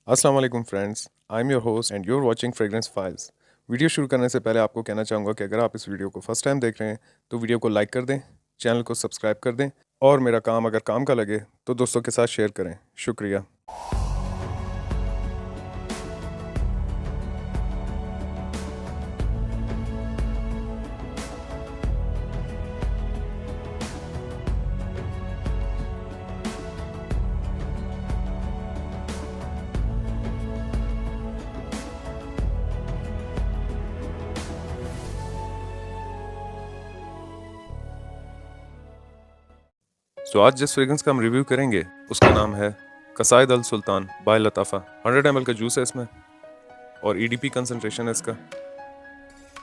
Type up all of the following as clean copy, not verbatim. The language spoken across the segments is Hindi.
अस्सलाम वालेकुम friends, I am your host and your watching fragrance files. Video शुरू करने से पहले आपको कहना चाहूँगा कि अगर आप इस वीडियो को फर्स्ट टाइम देख रहे हैं तो वीडियो को लाइक कर दें, चैनल को सब्सक्राइब कर दें और मेरा काम अगर काम का लगे तो दोस्तों के साथ शेयर करें। शुक्रिया। आज जिस फ्रेग्रेंस का हम रिव्यू करेंगे उसका नाम है कसाइद अल सुल्तान बाय लताफ़ा। 100 ml का जूस है इसमें और EDP कंसंट्रेशन है इसका।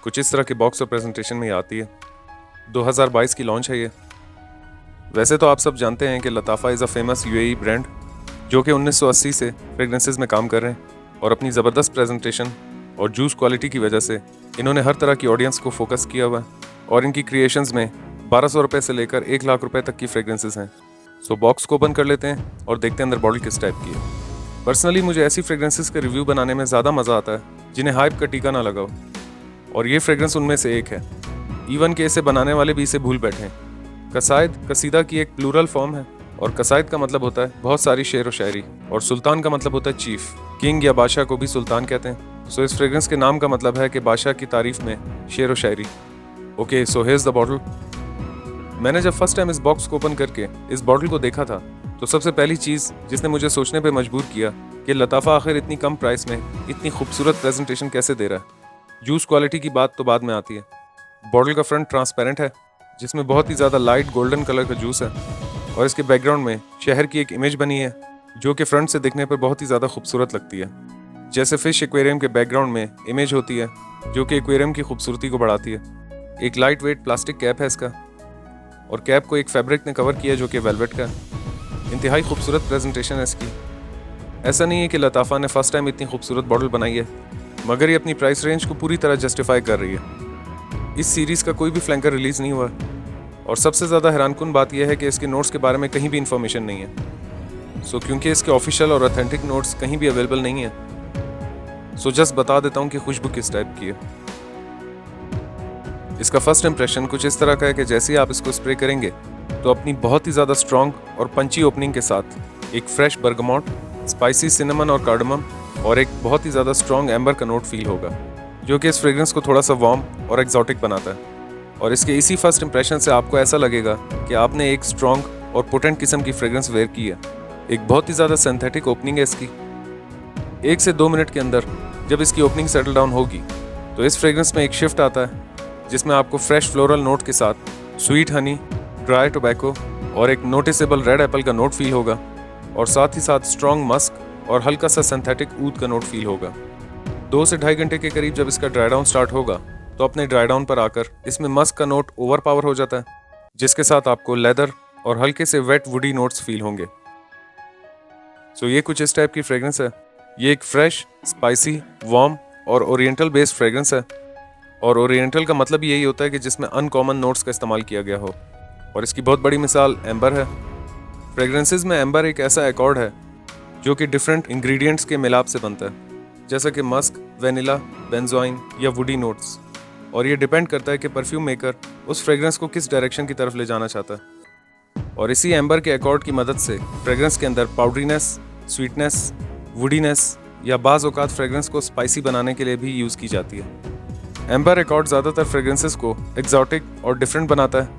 कुछ इस तरह के बॉक्स और प्रेजेंटेशन में ये आती है। 2022 की लॉन्च है ये। वैसे तो आप सब जानते हैं कि Lattafa is a famous UAE brand जो कि 1980 से फ्रेगरेंसेज में काम कर रहे हैं और अपनी ज़बरदस्त प्रेजेंटेशन और जूस क्वालिटी की वजह से इन्होंने हर तरह की ऑडियंस को फोकस किया हुआ है और इनकी क्रिएशंस में 1200 रुपये से लेकर 1 लाख रुपए तक की फ्रेगरेंसेज हैं। बॉक्स को ओपन कर लेते हैं और देखते हैं अंदर बॉटल किस टाइप की है। पर्सनली मुझे ऐसी फ्रेगरेंसेज का रिव्यू बनाने में ज़्यादा मज़ा आता है जिन्हें हाइप का टीका ना लगाओ, और ये फ्रेगरेंस उनमें से एक है। इवन के इसे बनाने वाले भी इसे भूल बैठे हैं। कसाइद कसीदा की एक प्लूरल फॉर्म है और कसाइद का मतलब होता है बहुत सारी शेर व शायरी, और सुल्तान का मतलब होता है चीफ, किंग या बादशाह को भी सुल्तान कहते हैं। इस फ्रेगरेंस के नाम का मतलब है कि बादशाह की तारीफ में शेर व शायरी। Okay, so here's the bottle. मैंने जब फर्स्ट टाइम इस बॉक्स को ओपन करके इस बॉटल को देखा था तो सबसे पहली चीज़ जिसने मुझे सोचने पे मजबूर किया कि लताफ़ा आखिर इतनी कम प्राइस में इतनी खूबसूरत प्रेजेंटेशन कैसे दे रहा है। जूस क्वालिटी की बात तो बाद में आती है। बॉटल का फ्रंट ट्रांसपेरेंट है जिसमें बहुत ही ज़्यादा लाइट गोल्डन कलर का जूस है और इसके बैकग्राउंड में शहर की एक इमेज बनी है जो कि फ्रंट से दिखने पर बहुत ही ज़्यादा खूबसूरत लगती है। जैसे फिश एक्वेरियम के बैकग्राउंड में इमेज होती है जो कि एक्वेरियम की खूबसूरती को बढ़ाती है। एक लाइट वेट प्लास्टिक कैप है इसका और कैप को एक फैब्रिक ने कवर किया जो कि वेलवेट का है। इंतहाई खूबसूरत प्रेजेंटेशन है इसकी। ऐसा नहीं है कि लताफ़ा ने फर्स्ट टाइम इतनी खूबसूरत बॉटल बनाई है, मगर ये अपनी प्राइस रेंज को पूरी तरह जस्टिफाई कर रही है। इस सीरीज़ का कोई भी फ्लैंकर रिलीज़ नहीं हुआ और सबसे ज़्यादा हैरानकुन बात यह है कि इसके नोट्स के बारे में कहीं भी इंफॉर्मेशन नहीं है। क्योंकि इसके ऑफिशियल और ऑथेंटिक नोट्स कहीं भी अवेलेबल नहीं है, जस्ट बता देता हूँ कि खुशबू किस टाइप की है। इसका फर्स्ट इंप्रेशन कुछ इस तरह का है कि जैसे ही आप इसको स्प्रे करेंगे तो अपनी बहुत ही ज़्यादा स्ट्रॉन्ग और पंची ओपनिंग के साथ एक फ्रेश बर्गमॉट, स्पाइसी सिनेमन और कार्डमम और एक बहुत ही ज़्यादा स्ट्रॉन्ग एम्बर का नोट फील होगा जो कि इस फ्रेग्रेंस को थोड़ा सा वार्म और एक्जॉटिक बनाता है। और इसके इसी फर्स्ट इंप्रेशन से आपको ऐसा लगेगा कि आपने एक स्ट्रॉन्ग और पोटेंट किस्म की फ्रेग्रेंस वेयर की है। एक बहुत ही ज़्यादा सिंथेटिक ओपनिंग है इसकी। 1 से 2 मिनट के अंदर जब इसकी ओपनिंग सेटल डाउन होगी तो इस फ्रेग्रेंस में एक शिफ्ट आता है जिसमें आपको फ्रेश फ्लोरल नोट के साथ स्वीट हनी, ड्राई टोबैको और एक नोटिसेबल रेड एप्पल का नोट फील होगा, और साथ ही साथ स्ट्रॉन्ग मस्क और हल्का सा सिंथेटिक ऊद का नोट फील होगा। 2 से ढाई घंटे के करीब जब इसका ड्राई डाउन स्टार्ट होगा तो अपने ड्राई डाउन पर आकर इसमें मस्क का नोट ओवर पावर हो जाता है, जिसके साथ आपको लेदर और हल्के से वेट वुडी नोट्स फील होंगे। ये कुछ इस टाइप की फ्रेग्रेंस है। ये एक फ्रेश, स्पाइसी, वार्म और ओरिएंटल बेस्ड फ्रेग्रेंस है, और ओरिएंटल का मतलब यही होता है कि जिसमें अनकॉमन नोट्स का इस्तेमाल किया गया हो, और इसकी बहुत बड़ी मिसाल एम्बर है। फ्रेग्रेंसेस में एम्बर एक ऐसा एकॉर्ड है जो कि डिफरेंट इंग्रेडिएंट्स के मिलाप से बनता है, जैसा कि मस्क, वेनिला, बेंजोइन या वुडी नोट्स, और ये डिपेंड करता है कि परफ्यूम मेकर उस फ्रेग्रेंस को किस डायरेक्शन की तरफ ले जाना चाहता है। और इसी एम्बर के एकॉर्ड की मदद से फ्रेग्रेंस के अंदर पाउडरीनेस, स्वीटनेस, वुडीनेस या बाज़ औक़ात फ्रेग्रेंस को स्पाइसी बनाने के लिए भी यूज़ की जाती है। एम्बर एकॉर्ड ज़्यादातर फ्रेग्रेंसेस को एक्जॉटिक और डिफरेंट बनाता है,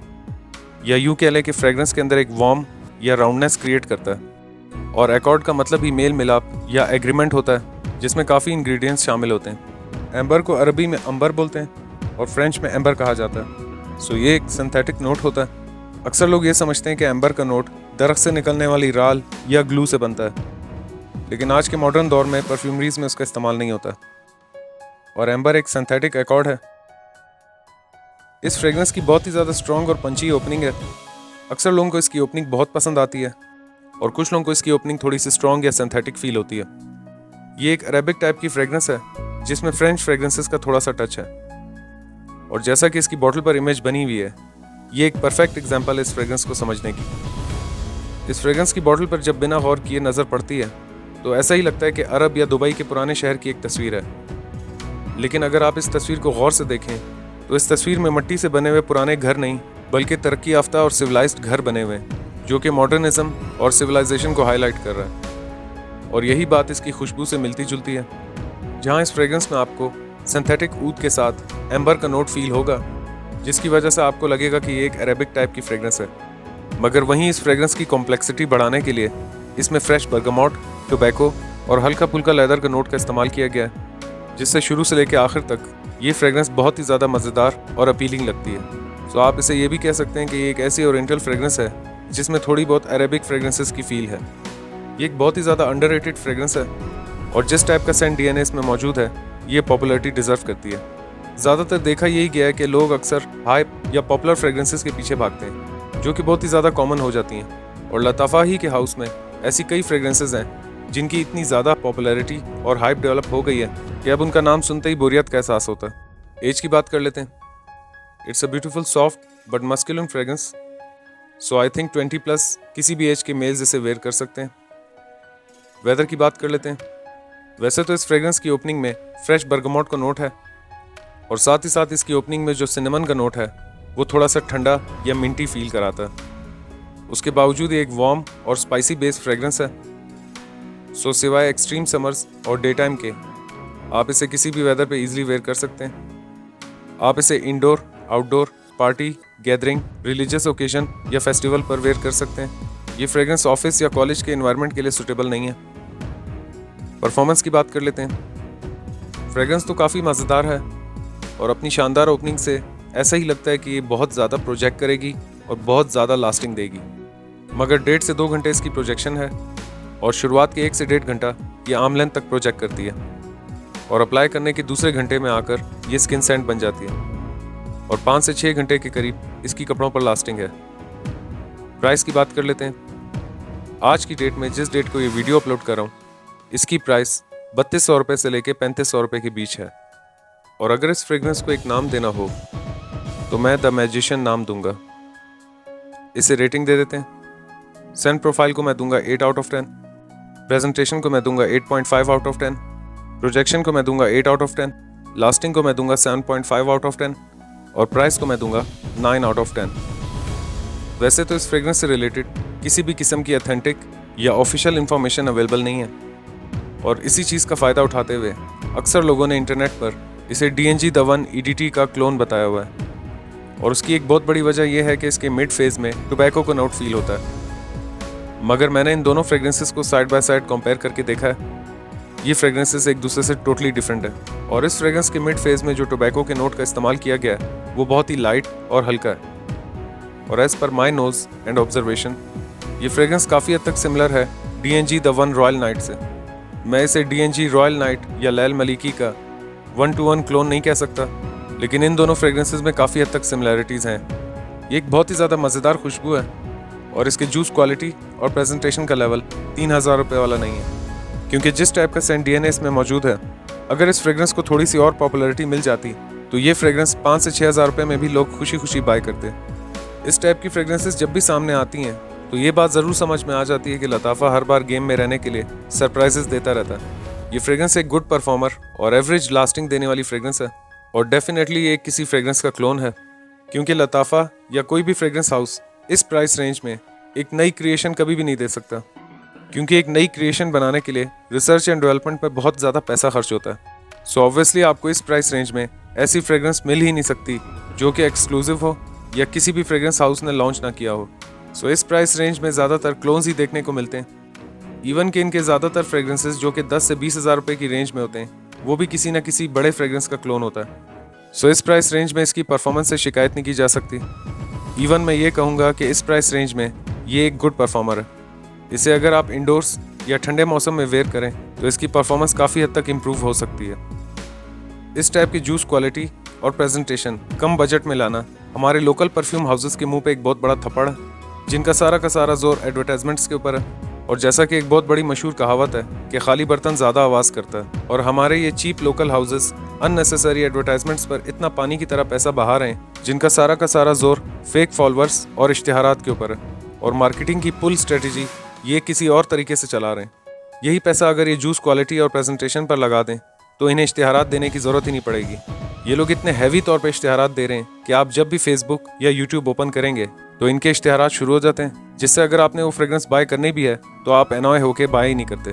या यूँ कह लें कि फ्रेग्रेंस के अंदर एक वार्म या राउंडनेस क्रिएट करता है। और एकॉर्ड का मतलब ही मेल मिलाप या एग्रीमेंट होता है जिसमें काफ़ी इंग्रेडिएंट्स शामिल होते हैं। एम्बर को अरबी में अंबर बोलते हैं और फ्रेंच में एम्बर कहा जाता है। ये एक सिंथेटिक नोट होता है। अक्सर लोग ये समझते हैं कि एम्बर का नोट दरख्त से निकलने वाली राल या ग्लू से बनता है, लेकिन आज के मॉडर्न दौर में परफ्यूमरीज में उसका इस्तेमाल नहीं होता, और एम्बर एक सिंथेटिक एकॉर्ड है। इस फ्रेग्रेंस की बहुत ही ज़्यादा स्ट्रॉन्ग और पंची ओपनिंग है। अक्सर लोगों को इसकी ओपनिंग बहुत पसंद आती है और कुछ लोगों को इसकी ओपनिंग थोड़ी सी स्ट्रॉन्ग या सिंथेटिक फील होती है। ये एक अरेबिक टाइप की फ्रेग्रेंस है जिसमें फ्रेंच फ्रेग्रेंसेस का थोड़ा सा टच है, और जैसा कि इसकी बॉटल पर इमेज बनी हुई है, ये एक परफेक्ट एग्जाम्पल है इस फ्रेग्रेंस को समझने की। इस फ्रेग्रेंस की बॉटल पर जब बिना गौर किए नज़र पड़ती है तो ऐसा ही लगता है कि अरब या दुबई के पुराने शहर की एक तस्वीर है। लेकिन अगर आप इस तस्वीर को गौर से देखें तो इस तस्वीर में मिट्टी से बने हुए पुराने घर नहीं बल्कि तरक्की याफ्ता और सिविलाइज्ड घर बने हुए हैं जो कि मॉडर्निज्म और सिविलाइजेशन को हाईलाइट कर रहा है। और यही बात इसकी खुशबू से मिलती जुलती है। जहाँ इस फ्रेग्रेंस में आपको सिंथेटिक ऊद के साथ एम्बर का नोट फील होगा जिसकी वजह से आपको लगेगा कि ये एक अरेबिक टाइप की फ्रेग्रेंस है, मगर वहीं इस फ्रेग्रेंस की कॉम्प्लेक्सिटी बढ़ाने के लिए इसमें फ्रेश बर्गामोट, टोबैको और हल्का फुल्का लेदर का नोट का इस्तेमाल किया गया है, जिससे शुरू से लेकर आखिर तक ये फ्रेग्रेंस बहुत ही ज़्यादा मज़ेदार और अपीलिंग लगती है। सो आप इसे ये भी कह सकते हैं कि ये एक ऐसी ओरिएंटल फ्रेग्रेंस है जिसमें थोड़ी बहुत अरेबिक फ्रेग्रेंसेस की फील है। ये एक बहुत ही ज़्यादा अंडररेटेड फ्रेग्रेंस है और जिस टाइप का सेंट डीएनए इसमें मौजूद है ये पॉपुलैरिटी डिजर्व करती है। ज़्यादातर देखा यही गया है कि लोग अक्सर हाइप या पॉपुलर फ्रेग्रेंसेस के पीछे भागते हैं जो कि बहुत ही ज़्यादा कॉमन हो जाती हैं, और लताफ़ा ही के हाउस में ऐसी कई फ्रेग्रेंसेस हैं जिनकी इतनी ज़्यादा पॉपुलैरिटी और हाइप डेवलप हो गई है कि अब उनका नाम सुनते ही बोरियत का एहसास होता है। एज की बात कर लेते हैं। It's a beautiful soft but masculine fragrance, so I think 20+ किसी भी एज के मेल्स इसे वेयर कर सकते हैं। वेदर की बात कर लेते हैं। वैसे तो इस फ्रेग्रेंस की ओपनिंग में फ्रेश बर्गामोट का नोट है और साथ ही साथ इसकी ओपनिंग में जो सिनेमन का नोट है वो थोड़ा सा ठंडा या मिंटी फील कराता है। उसके बावजूद ये एक वार्म और स्पाइसी बेस्ड फ्रेग्रेंस है। सो सिवाय एक्सट्रीम समर्स और डे टाइम के आप इसे किसी भी वेदर पे इजीली वेयर कर सकते हैं। आप इसे indoor, outdoor, party, gathering, religious occasion या फेस्टिवल पर वेयर कर सकते हैं। ये फ्रेग्रेंस ऑफिस या कॉलेज के एनवायरनमेंट के लिए सूटेबल नहीं है। परफॉर्मेंस की बात कर लेते हैं। फ्रेग्रेंस तो काफ़ी मज़ेदार है और अपनी शानदार ओपनिंग से ऐसा ही लगता है कि ये बहुत ज़्यादा प्रोजेक्ट करेगी और बहुत ज़्यादा लास्टिंग देगी, मगर 1.5 से 2 घंटे इसकी प्रोजेक्शन है और शुरुआत के 1 से 1.5 घंटा ये आर्म लेंथ तक प्रोजेक्ट करती है और अप्लाई करने के दूसरे घंटे में आकर ये स्किन सेंट बन जाती है और 5 से 6 घंटे के करीब इसकी कपड़ों पर लास्टिंग है। प्राइस की बात कर लेते हैं। आज की डेट में जिस डेट को ये वीडियो अपलोड कर रहा हूँ इसकी प्राइस 3200 रुपये से लेकर 3500 रुपये के बीच है। और अगर इस फ्रेग्रेंस को एक नाम देना हो तो मैं द मैजिशियन नाम दूंगा। इसे रेटिंग दे देते हैं। सेंट प्रोफाइल को मैं दूंगा 8 आउट ऑफ 10, प्रेजेंटेशन को मैं दूंगा 8.5 आउट ऑफ 10, प्रोजेक्शन को मैं दूंगा 8 आउट ऑफ 10, लास्टिंग को मैं दूंगा 7.5 आउट ऑफ 10 और प्राइस को मैं दूंगा 9 आउट ऑफ 10। वैसे तो इस फ्रेग्रेंस से रिलेटेड किसी भी किस्म की ऑथेंटिक या ऑफिशियल इंफॉर्मेशन अवेलेबल नहीं है और इसी चीज़ का फ़ायदा उठाते हुए अक्सर लोगों ने इंटरनेट पर इसे DNG The One EDT का क्लोन बताया हुआ है और उसकी एक बहुत बड़ी वजह यह है कि इसके मिड फेज में टोबैको का नोट फील होता है। मगर मैंने इन दोनों फ्रेग्रेंसेस को साइड बाय साइड कंपेयर करके देखा है। ये फ्रेग्रेंसेस एक दूसरे से टोटली डिफरेंट है और इस फ्रेग्रेंस के मिड फेज में जो टोबैको के नोट का इस्तेमाल किया गया है वो बहुत ही लाइट और हल्का है। और as per my nose and observation ये फ्रेग्रेंस काफ़ी हद तक सिमिलर है DNG The One Royal Night से। मैं इसे DNG रॉयल नाइट या लैल मलिकी का 1-to-1 क्लोन नहीं कह सकता, लेकिन इन दोनों फ्रेग्रेंसेस में काफ़ी हद तक सिमिलैरिटीज़ हैं। ये एक बहुत ही ज़्यादा मज़ेदार खुशबू है और इसके जूस क्वालिटी और प्रेजेंटेशन का लेवल 3000 रुपये वाला नहीं है, क्योंकि जिस टाइप का सेंट डीएनए इसमें मौजूद है अगर इस फ्रेग्रेंस को थोड़ी सी और पॉपुलैरिटी मिल जाती तो ये फ्रेग्रेंस 5 से 6000 रुपये में भी लोग खुशी खुशी बाय करते। इस टाइप की फ्रेग्रेंसेस जब भी सामने आती हैं तो ये बात ज़रूर समझ में आ जाती है कि लताफ़ा हर बार गेम में रहने के लिए सरप्राइजेस देता रहता है। ये फ्रेग्रेंस एक गुड परफॉर्मर और एवरेज लास्टिंग देने वाली फ्रेग्रेंस है और डेफिनेटली ये किसी फ्रेग्रेंस का क्लोन है, क्योंकि लताफ़ा या कोई भी फ्रेग्रेंस हाउस इस प्राइस रेंज में एक नई क्रिएशन कभी भी नहीं दे सकता, क्योंकि एक नई क्रिएशन बनाने के लिए रिसर्च एंड डेवलपमेंट पर बहुत ज़्यादा पैसा खर्च होता है। सो ऑब्वियसली आपको इस प्राइस रेंज में ऐसी फ्रेग्रेंस मिल ही नहीं सकती जो कि एक्सक्लूसिव हो या किसी भी फ्रेग्रेंस हाउस ने लॉन्च ना किया हो। सो इस प्राइस रेंज में ज़्यादातर क्लोन्स ही देखने को मिलते हैं। इवन कि इनके ज़्यादातर फ्रेग्रेंसेस जो कि 10 से 20 हज़ार रुपये की रेंज में होते हैं वो भी किसी न किसी बड़े फ्रेग्रेंस का क्लोन होता है। सो इस प्राइस रेंज में इसकी परफॉर्मेंस से शिकायत नहीं की जा सकती। इवन मैं ये कहूँगा कि इस प्राइस रेंज में ये एक गुड परफॉर्मर है। इसे अगर आप इंडोर्स या ठंडे मौसम में वेयर करें तो इसकी परफॉर्मेंस काफ़ी हद तक इम्प्रूव हो सकती है। इस टाइप की जूस क्वालिटी और प्रेजेंटेशन कम बजट में लाना हमारे लोकल परफ्यूम हाउसेस के मुंह पे एक बहुत बड़ा थप्पड़ है, जिनका सारा का सारा जोर एडवर्टाइजमेंट्स के ऊपर है। और जैसा कि एक बहुत बड़ी मशहूर कहावत है कि खाली बर्तन ज़्यादा आवाज़ करता है, और हमारे ये cheap local houses unnecessary advertisements पर इतना पानी की तरह पैसा बहा रहे हैं, जिनका सारा का सारा जोर फेक फॉलोअर्स और इश्तिहारात के ऊपर है और मार्केटिंग की पुल स्ट्रेटजी ये किसी और तरीके से चला रहे हैं। यही पैसा अगर ये जूस क्वालिटी और प्रेजेंटेशन पर लगा दें तो इन्हें इश्तिहारात देने की ज़रूरत ही नहीं पड़ेगी। ये लोग इतने हैवी तौर पे इश्तिहारात दे रहे हैं कि आप जब भी फेसबुक या यूट्यूब ओपन करेंगे तो इनके इश्तिहारात शुरू हो जाते हैं, जिससे अगर आपने वो फ्रेग्रेंस बाय करनी भी है तो आप एनॉय होके बाय ही नहीं करते।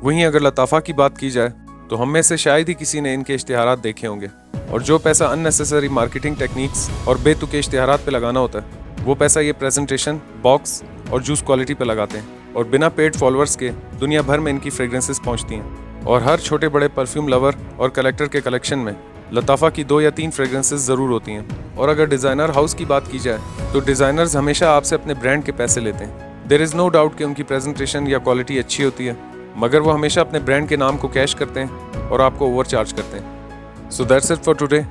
वहीं अगर लताफ़ा की बात की जाए तो हम में से शायद ही किसी ने इनके इश्तिहारात देखे होंगे, और जो पैसा अननेसेसरी मार्केटिंग टेक्निक्स और बेतुके इश्तिहारात पे लगाना होता है वो पैसा ये प्रेजेंटेशन, बॉक्स और जूस क्वालिटी पे लगाते हैं, और बिना पेड फॉलोअर्स के दुनिया भर में इनकी फ्रेग्रेंसेस पहुंचती हैं। और हर छोटे बड़े परफ्यूम लवर और कलेक्टर के कलेक्शन में लताफ़ा की 2 या 3 फ्रेग्रेंसेस ज़रूर होती हैं। और अगर डिज़ाइनर हाउस की बात की जाए तो डिज़ाइनर्स हमेशा आपसे अपने ब्रांड के पैसे लेते हैं। देयर इज़ नो डाउट कि उनकी प्रेजेंटेशन या क्वालिटी अच्छी होती है, मगर वो हमेशा अपने ब्रांड के नाम को कैश करते हैं और आपको ओवर चार्ज करते हैं। So that's it for today.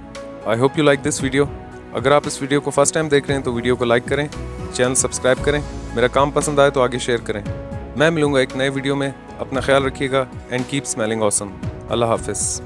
I hope you like this video. अगर आप इस वीडियो को फर्स्ट टाइम देख रहे हैं तो वीडियो को लाइक करें, चैनल सब्सक्राइब करें, मेरा काम पसंद आए तो आगे शेयर करें। मैं मिलूंगा एक नए वीडियो में। अपना ख्याल रखिएगा एंड कीप स्मेलिंग ऑसम। अल्लाह हाफिज़।